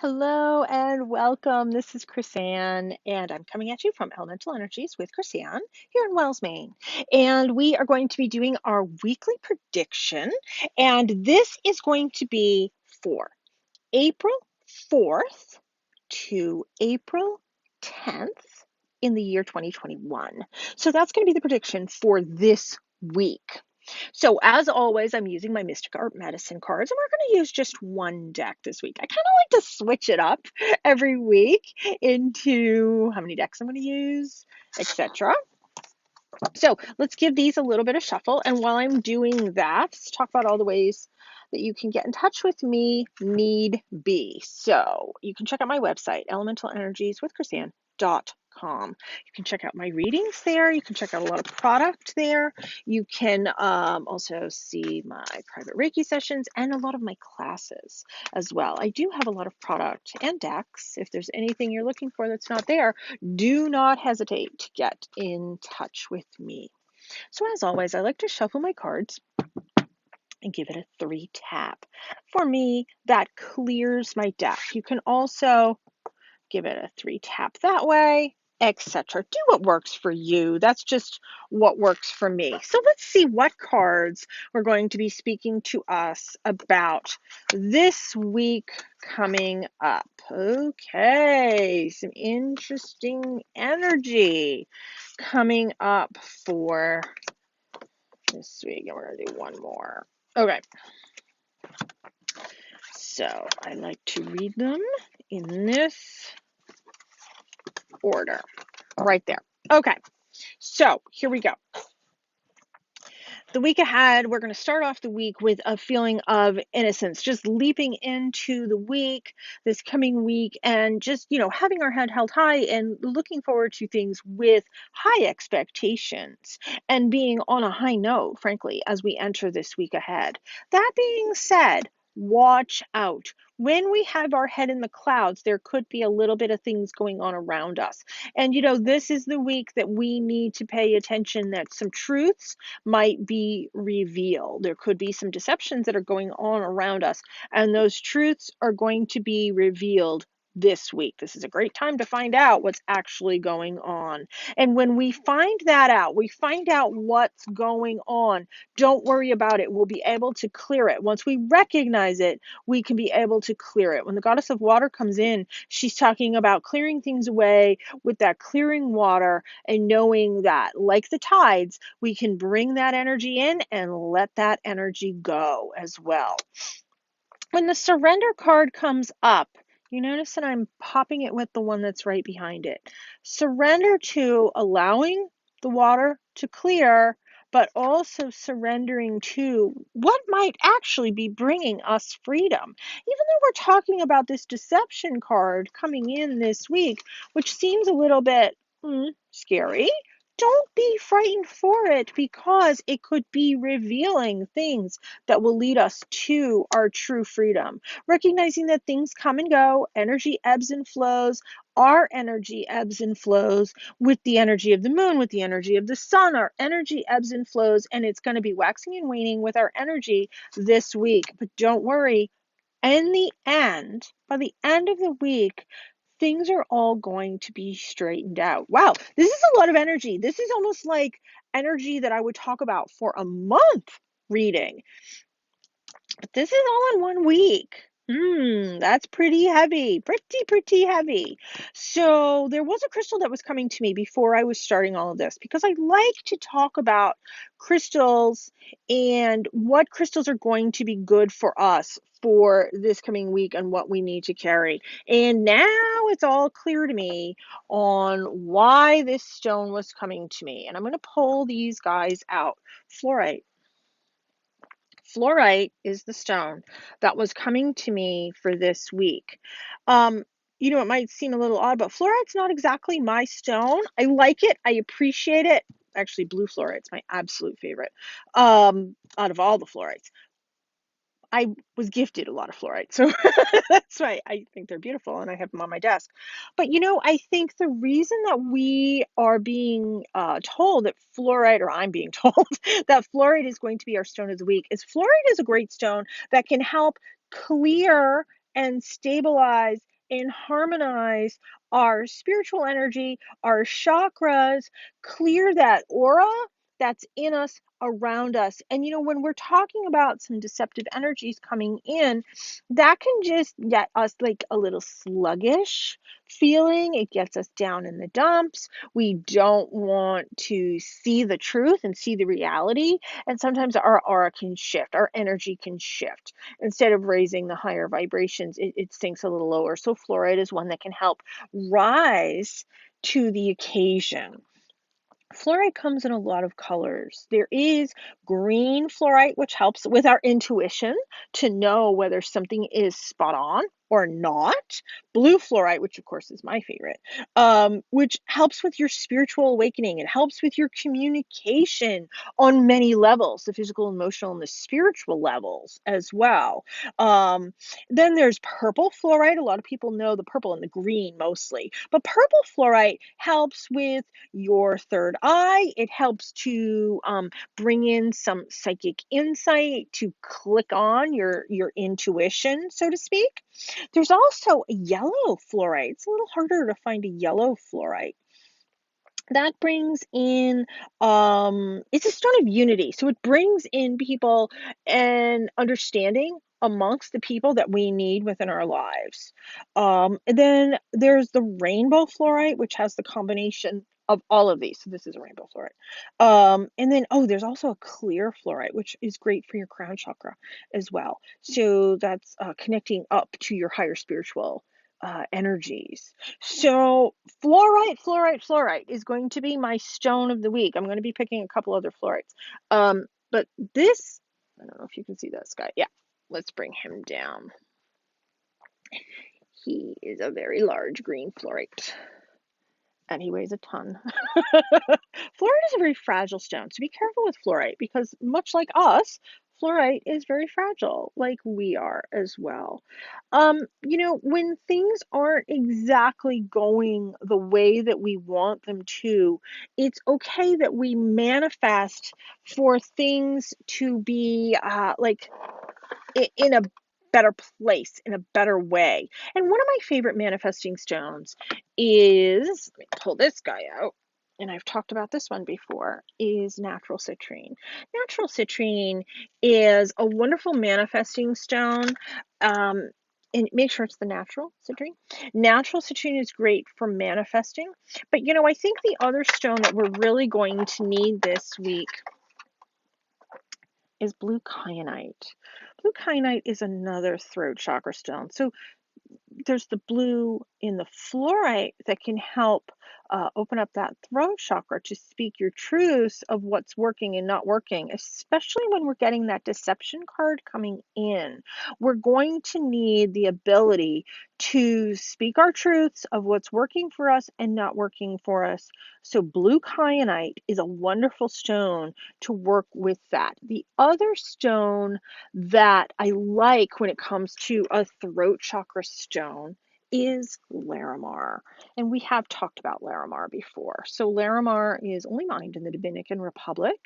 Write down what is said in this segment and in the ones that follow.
Hello and welcome. This is Chrisanne, and I'm coming at you from Elemental Energies with Chrisanne here in Wells, Maine. And we are going to be doing our weekly prediction, and this is going to be for April 4th to April 10th in the year 2021. So that's going to be the prediction for this week. So as always, I'm using my Mystic Art Medicine cards, and we're going to use just one deck this week. I kind of like to switch it up every week into how many decks I'm going to use, etc. So let's give these a little bit of shuffle. And while I'm doing that, let's talk about all the ways that you can get in touch with me need be. So you can check out my website, elementalenерgieswithchrisanne.com. You can check out my readings there. You can check out a lot of product there. You can also see my private Reiki sessions and a lot of my classes as well. I do have a lot of product and decks. If there's anything you're looking for that's not there, do not hesitate to get in touch with me. So as always, I like to shuffle my cards and give it a 3 tap. For me, that clears my deck. You can also give it a 3 tap that way, etc. Do what works for you. That's just what works for me. So let's see what cards we're going to be speaking to us about this week coming up. Okay, some interesting energy coming up for this week, and we're going to do one more. Okay, so I like to read them in this order right there. Okay, so here we go. The week ahead, we're going to start off the week with a feeling of innocence, just leaping into the week, this coming week, and just, having our head held high and looking forward to things with high expectations and being on a high note, frankly, as we enter this week ahead. That being said, watch out. When we have our head in the clouds, there could be a little bit of things going on around us. And, this is the week that we need to pay attention that some truths might be revealed. There could be some deceptions that are going on around us, and those truths are going to be revealed this week. This is a great time to find out what's actually going on. And when we find that out, we find out what's going on. Don't worry about it. We'll be able to clear it. Once we recognize it, we can be able to clear it. When the goddess of water comes in, she's talking about clearing things away with that clearing water and knowing that, like the tides, we can bring that energy in and let that energy go as well. When the surrender card comes up, you notice that I'm popping it with the one that's right behind it. Surrender to allowing the water to clear, but also surrendering to what might actually be bringing us freedom. Even though we're talking about this deception card coming in this week, which seems a little bit scary, don't be frightened for it because it could be revealing things that will lead us to our true freedom. Recognizing that things come and go, energy ebbs and flows, our energy ebbs and flows with the energy of the moon, with the energy of the sun. Our energy ebbs and flows, and it's going to be waxing and waning with our energy this week. But don't worry, in the end, by the end of the week, things are all going to be straightened out. Wow, this is a lot of energy. This is almost like energy that I would talk about for a month reading. But this is all in one week. That's pretty heavy, pretty heavy. So there was a crystal that was coming to me before I was starting all of this because I like to talk about crystals and what crystals are going to be good for us for this coming week and what we need to carry. And now it's all clear to me on why this stone was coming to me. And I'm going to pull these guys out. Fluorite. Fluorite is the stone that was coming to me for this week. It might seem a little odd, but fluorite's not exactly my stone. I like it. I appreciate it. Actually, blue fluorite's my absolute favorite out of all the fluorites. I was gifted a lot of fluorite, so that's why I think they're beautiful, and I have them on my desk. But I think the reason that we are being told that fluorite, or I'm being told that fluorite is going to be our stone of the week, is fluorite is a great stone that can help clear and stabilize and harmonize our spiritual energy, our chakras, clear that aura that's in us, around us. And when we're talking about some deceptive energies coming in, that can just get us like a little sluggish feeling. It gets us down in the dumps. We don't want to see the truth and see the reality. And sometimes our aura can shift, our energy can shift. Instead of raising the higher vibrations, it sinks a little lower. So, fluoride is one that can help rise to the occasion. Fluorite comes in a lot of colors. There is green fluorite, which helps with our intuition to know whether something is spot on or not. Blue fluorite, which of course is my favorite, which helps with your spiritual awakening. It helps with your communication on many levels, the physical, emotional, and the spiritual levels as well. Um, then there's purple fluorite. A lot of people know the purple and the green mostly, but purple fluorite helps with your third eye. It helps to bring in some psychic insight, to click on your intuition, so to speak. There's also a yellow fluorite. It's a little harder to find a yellow fluorite. That brings in it's a stone of unity, so it brings in people and understanding amongst the people that we need within our lives. And then there's the rainbow fluorite, which has the combination of all of these. So this is a rainbow fluorite. And then there's also a clear fluorite, which is great for your crown chakra as well. So that's connecting up to your higher spiritual energies. So fluorite is going to be my stone of the week. I'm going to be picking a couple other fluorites. But this, I don't know if you can see this guy. Yeah, let's bring him down. He is a very large green fluorite, and he weighs a ton. Fluorite is a very fragile stone, so be careful with fluorite because, much like us, fluorite is very fragile, like we are as well. When things aren't exactly going the way that we want them to, it's okay that we manifest for things to be like in a better place, in a better way. And one of my favorite manifesting stones is, let me pull this guy out, and I've talked about this one before, is natural citrine. Natural citrine is a wonderful manifesting stone. And make sure it's the natural citrine. Natural citrine is great for manifesting. But I think the other stone that we're really going to need this week is blue kyanite. Blue kyanite is another throat chakra stone. So there's the blue in the fluorite that can help open up that throat chakra to speak your truths of what's working and not working, especially when we're getting that deception card coming in. We're going to need the ability to speak our truths of what's working for us and not working for us. So blue kyanite is a wonderful stone to work with that. The other stone that I like when it comes to a throat chakra stone is Larimar. And we have talked about Larimar before. So Larimar is only mined in the Dominican Republic.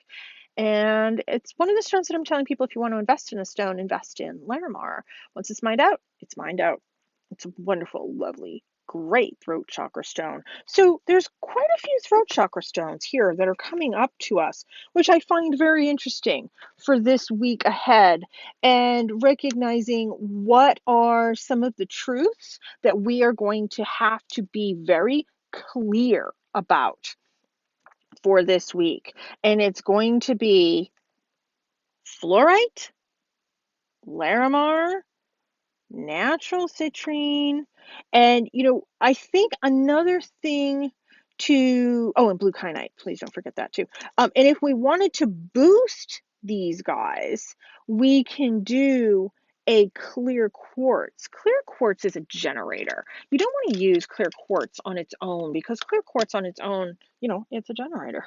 And it's one of the stones that I'm telling people, if you want to invest in a stone, invest in Larimar. Once it's mined out, it's mined out. It's a wonderful, lovely, great throat chakra stone. So there's quite a few throat chakra stones here that are coming up to us, which I find very interesting for this week ahead, and recognizing what are some of the truths that we are going to have to be very clear about for this week. And it's going to be fluorite, Larimar, natural citrine, and I think another thing to, and blue kyanite, please don't forget that too. And if we wanted to boost these guys, we can do a clear quartz. Clear quartz is a generator. You don't want to use clear quartz on its own because clear quartz on its own it's a generator.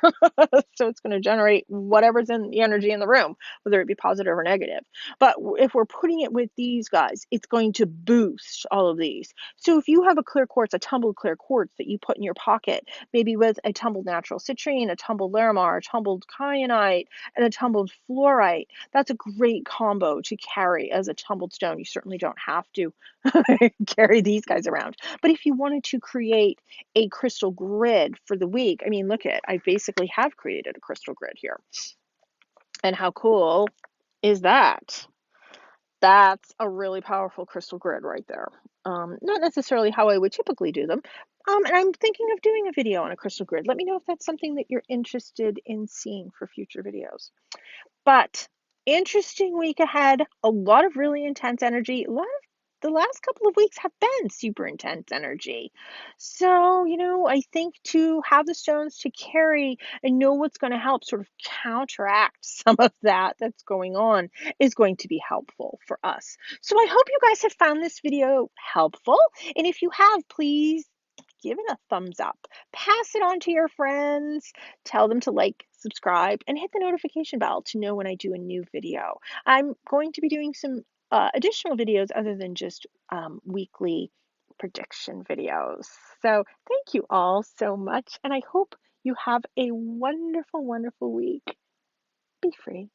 So it's going to generate whatever's in the energy in the room, whether it be positive or negative. But if we're putting it with these guys, it's going to boost all of these. So if you have a clear quartz, a tumbled clear quartz that you put in your pocket, maybe with a tumbled natural citrine, a tumbled larimar, a tumbled kyanite, and a tumbled fluorite, that's a great combo to carry as a tumbled stone. You certainly don't have to carry these guys around. But if you wanted to create a crystal grid for the week, I mean, look at, I basically have created a crystal grid here. And how cool is that? That's a really powerful crystal grid right there. Not necessarily how I would typically do them. And I'm thinking of doing a video on a crystal grid. Let me know if that's something that you're interested in seeing for future videos. But interesting week ahead, a lot of really intense energy. A lot of the last couple of weeks have been super intense energy. So, I think to have the stones to carry and know what's going to help sort of counteract some of that that's going on is going to be helpful for us. So, I hope you guys have found this video helpful. And if you have, please give it a thumbs up. Pass it on to your friends. Tell them to like, subscribe, and hit the notification bell to know when I do a new video. I'm going to be doing some additional videos other than just weekly prediction videos. So thank you all so much, and I hope you have a wonderful, wonderful week. Be free.